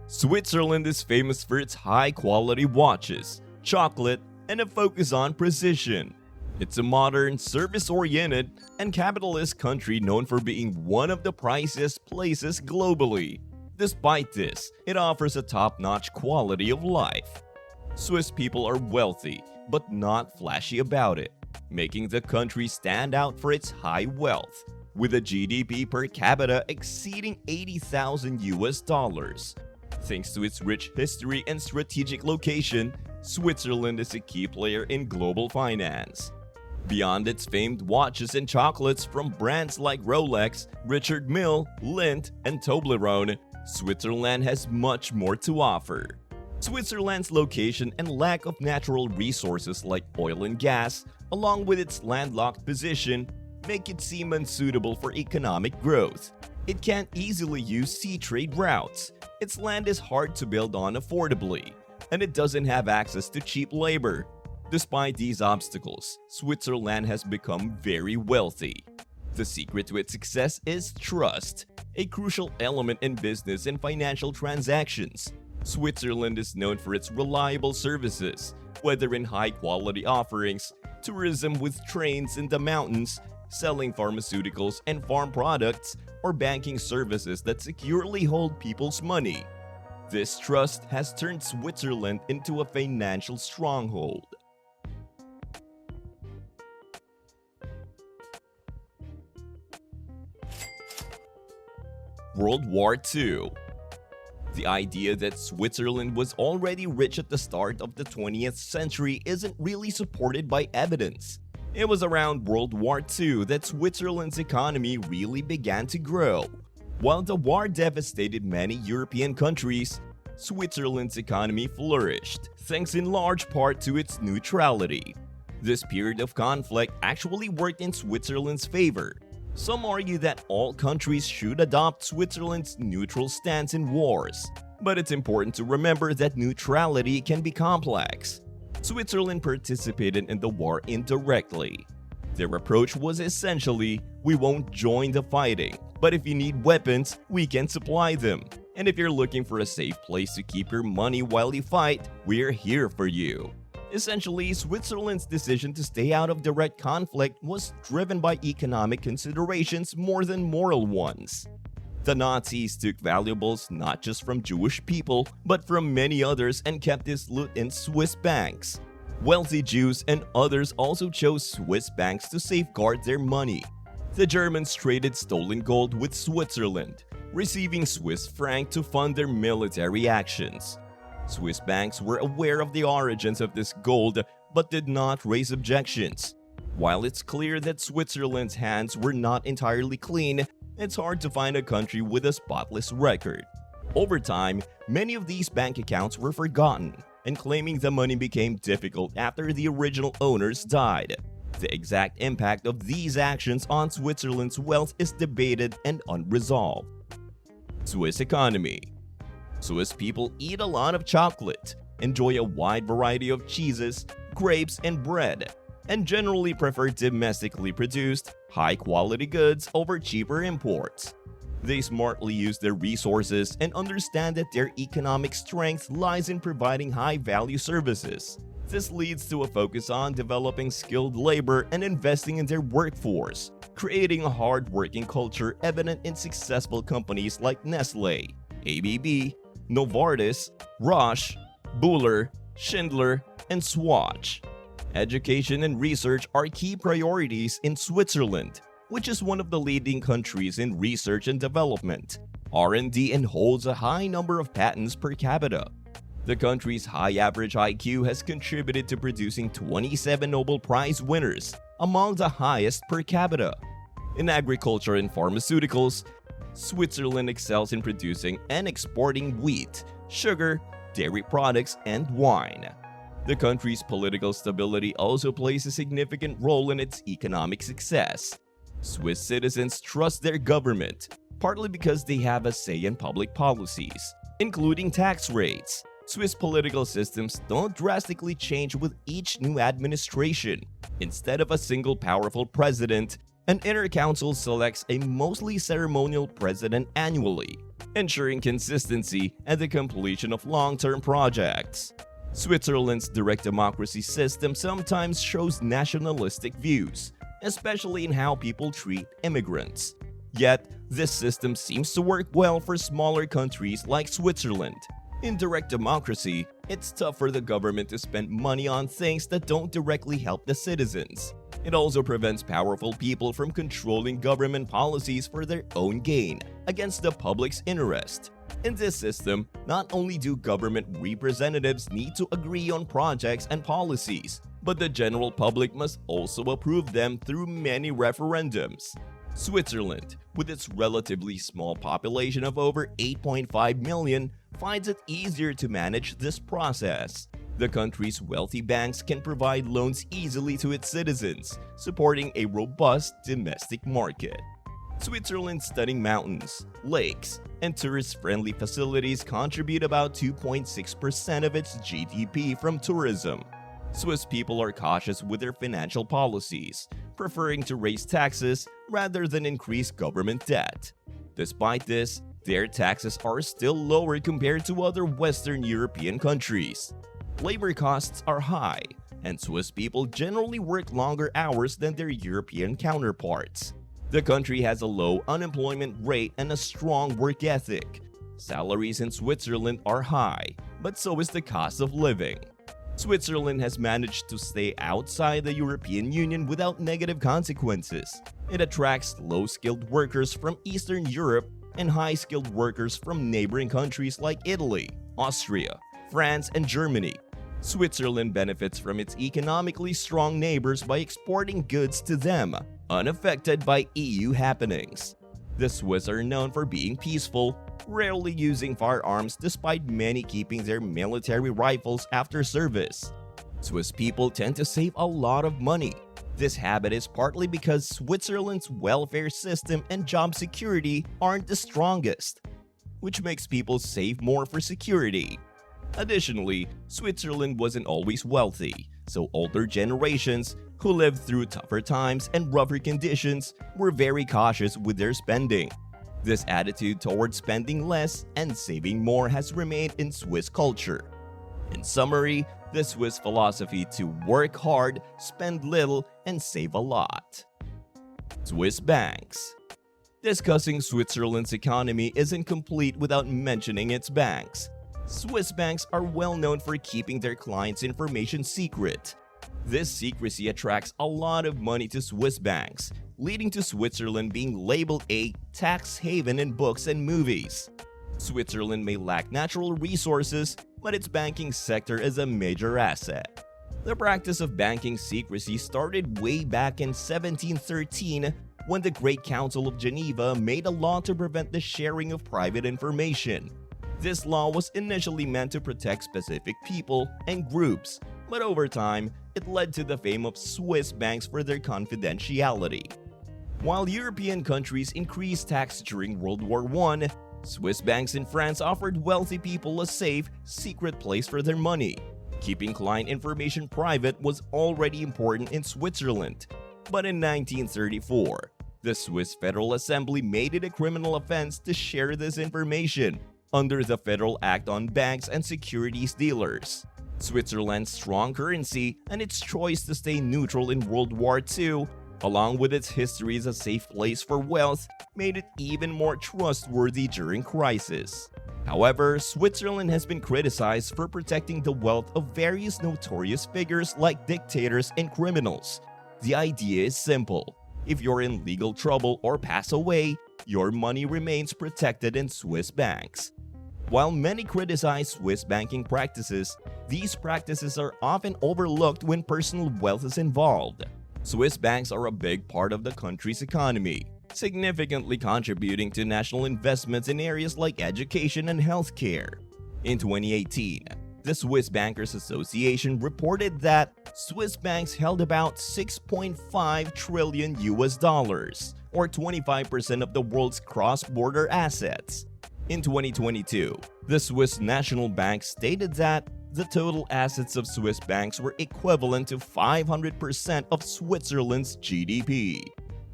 Switzerland is famous for its high-quality watches, chocolate, and a focus on precision. It's a modern, service-oriented, and capitalist country known for being one of the priciest places globally. Despite this, it offers a top-notch quality of life. Swiss people are wealthy, but not flashy about it, making the country stand out for its high wealth, with a GDP per capita exceeding $80,000. Thanks to its rich history and strategic location, Switzerland is a key player in global finance. Beyond its famed watches and chocolates from brands like Rolex, Richard Mille, Lindt, and Toblerone, Switzerland has much more to offer. Switzerland's location and lack of natural resources like oil and gas, along with its landlocked position, make it seem unsuitable for economic growth. It can't easily use sea trade routes, its land is hard to build on affordably, and it doesn't have access to cheap labor. Despite these obstacles, Switzerland has become very wealthy. The secret to its success is trust, a crucial element in business and financial transactions. Switzerland is known for its reliable services, whether in high-quality offerings, tourism with trains in the mountains, selling pharmaceuticals and farm products, or banking services that securely hold people's money. This trust has turned Switzerland into a financial stronghold. World War II. The idea that Switzerland was already rich at the start of the 20th century isn't really supported by evidence. It was around World War II that Switzerland's economy really began to grow. While the war devastated many European countries, Switzerland's economy flourished, thanks in large part to its neutrality. This period of conflict actually worked in Switzerland's favor. Some argue that all countries should adopt Switzerland's neutral stance in wars, but it's important to remember that neutrality can be complex. Switzerland participated in the war indirectly. Their approach was essentially, we won't join the fighting, but if you need weapons, we can supply them. And if you're looking for a safe place to keep your money while you fight, we're here for you. Essentially, Switzerland's decision to stay out of direct conflict was driven by economic considerations more than moral ones. The Nazis took valuables not just from Jewish people, but from many others and kept this loot in Swiss banks. Wealthy Jews and others also chose Swiss banks to safeguard their money. The Germans traded stolen gold with Switzerland, receiving Swiss franc to fund their military actions. Swiss banks were aware of the origins of this gold but did not raise objections. While it's clear that Switzerland's hands were not entirely clean, it's hard to find a country with a spotless record. Over time, many of these bank accounts were forgotten, and claiming the money became difficult after the original owners died. The exact impact of these actions on Switzerland's wealth is debated and unresolved. Swiss economy. Swiss people eat a lot of chocolate, enjoy a wide variety of cheeses, grapes, and bread, and generally prefer domestically produced, high-quality goods over cheaper imports. They smartly use their resources and understand that their economic strength lies in providing high-value services. This leads to a focus on developing skilled labor and investing in their workforce, creating a hard-working culture evident in successful companies like Nestlé, ABB, Novartis, Roche, Buller, Schindler, and Swatch. Education and research are key priorities in Switzerland, which is one of the leading countries in research and development, R&D, and holds a high number of patents per capita. The country's high average IQ has contributed to producing 27 Nobel Prize winners, among the highest per capita. In agriculture and pharmaceuticals, Switzerland excels in producing and exporting wheat, sugar, dairy products, and wine. The country's political stability also plays a significant role in its economic success. Swiss citizens trust their government, partly because they have a say in public policies, including tax rates. Swiss political systems don't drastically change with each new administration. Instead of a single powerful president, an inner council selects a mostly ceremonial president annually. ensuring consistency and the completion of long-term projects. Switzerland's direct democracy system sometimes shows nationalistic views, especially in how people treat immigrants. Yet, this system seems to work well for smaller countries like Switzerland. In direct democracy, it's tough for the government to spend money on things that don't directly help the citizens. It also prevents powerful people from controlling government policies for their own gain, against the public's interest. In this system, not only do government representatives need to agree on projects and policies, but the general public must also approve them through many referendums. Switzerland, with its relatively small population of over 8.5 million, finds it easier to manage this process. The country's wealthy banks can provide loans easily to its citizens, supporting a robust domestic market. Switzerland's stunning mountains, lakes, and tourist-friendly facilities contribute about 2.6% of its GDP from tourism. Swiss people are cautious with their financial policies, preferring to raise taxes rather than increase government debt. Despite this, their taxes are still lower compared to other Western European countries. Labor costs are high, and Swiss people generally work longer hours than their European counterparts. The country has a low unemployment rate and a strong work ethic. Salaries in Switzerland are high, but so is the cost of living. Switzerland has managed to stay outside the European Union without negative consequences. It attracts low-skilled workers from Eastern Europe and high-skilled workers from neighboring countries like Italy, Austria, France, and Germany. Switzerland benefits from its economically strong neighbors by exporting goods to them, unaffected by EU happenings. The Swiss are known for being peaceful, rarely using firearms despite many keeping their military rifles after service. Swiss people tend to save a lot of money. This habit is partly because Switzerland's welfare system and job security aren't the strongest, which makes people save more for security. Additionally, Switzerland wasn't always wealthy, so older generations who lived through tougher times and rougher conditions were very cautious with their spending. This attitude toward spending less and saving more has remained in Swiss culture. In summary, the Swiss philosophy to work hard, spend little, and save a lot. Swiss banks. Discussing Switzerland's economy isn't complete without mentioning its banks. Swiss banks are well known for keeping their clients' information secret. This secrecy attracts a lot of money to Swiss banks, leading to Switzerland being labeled a tax haven in books and movies. Switzerland may lack natural resources, but its banking sector is a major asset. The practice of banking secrecy started way back in 1713 when the Great Council of Geneva made a law to prevent the sharing of private information. This law was initially meant to protect specific people and groups, but over time, it led to the fame of Swiss banks for their confidentiality. While European countries increased tax during World War I, Swiss banks in France offered wealthy people a safe, secret place for their money. Keeping client information private was already important in Switzerland, but in 1934, the Swiss Federal Assembly made it a criminal offense to share this information under the Federal Act on Banks and Securities Dealers. Switzerland's strong currency and its choice to stay neutral in World War II, along with its history as a safe place for wealth, made it even more trustworthy during crisis. However, Switzerland has been criticized for protecting the wealth of various notorious figures like dictators and criminals. The idea is simple. If you're in legal trouble or pass away, your money remains protected in Swiss banks. While many criticize Swiss banking practices, these practices are often overlooked when personal wealth is involved. Swiss banks are a big part of the country's economy, significantly contributing to national investments in areas like education and healthcare. In 2018, the Swiss Bankers Association reported that Swiss banks held about $6.5 trillion or 25% of the world's cross-border assets. In 2022, the Swiss National Bank stated that the total assets of Swiss banks were equivalent to 500% of Switzerland's GDP.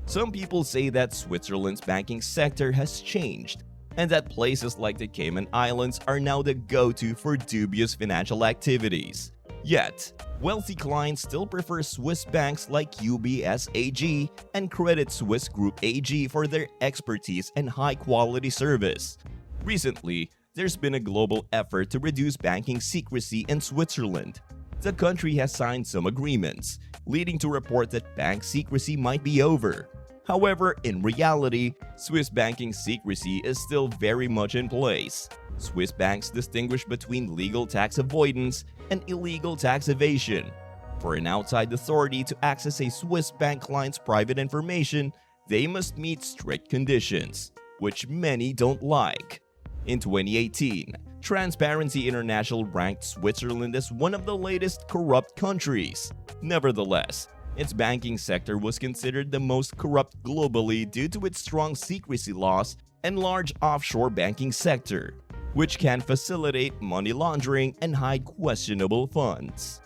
Some people say that Switzerland's banking sector has changed, and that places like the Cayman Islands are now the go-to for dubious financial activities. Yet, wealthy clients still prefer Swiss banks like UBS AG and Credit Suisse Group AG for their expertise and high-quality service. Recently, there's been a global effort to reduce banking secrecy in Switzerland. The country has signed some agreements, leading to report that bank secrecy might be over. However, in reality, Swiss banking secrecy is still very much in place. Swiss banks distinguish between legal tax avoidance and illegal tax evasion. For an outside authority to access a Swiss bank client's private information, they must meet strict conditions, which many don't like. In 2018, Transparency International ranked Switzerland as one of the latest corrupt countries. Nevertheless, its banking sector was considered the most corrupt globally due to its strong secrecy laws and large offshore banking sector, which can facilitate money laundering and hide questionable funds.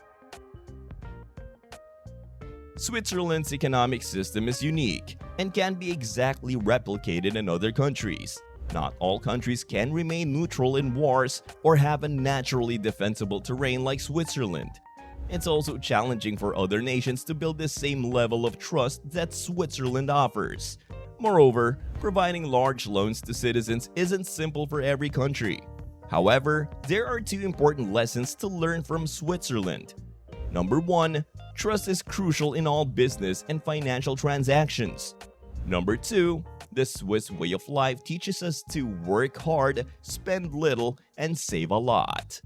Switzerland's economic system is unique and can be exactly replicated in other countries. Not all countries can remain neutral in wars or have a naturally defensible terrain like Switzerland. It's also challenging for other nations to build the same level of trust that Switzerland offers. Moreover, providing large loans to citizens isn't simple for every country. However, there are two important lessons to learn from Switzerland. Number 1. Trust is crucial in all business and financial transactions. Number 2. The Swiss way of life teaches us to work hard, spend little, and save a lot.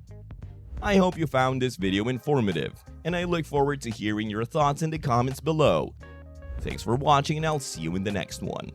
I hope you found this video informative, and I look forward to hearing your thoughts in the comments below. Thanks for watching, and I'll see you in the next one.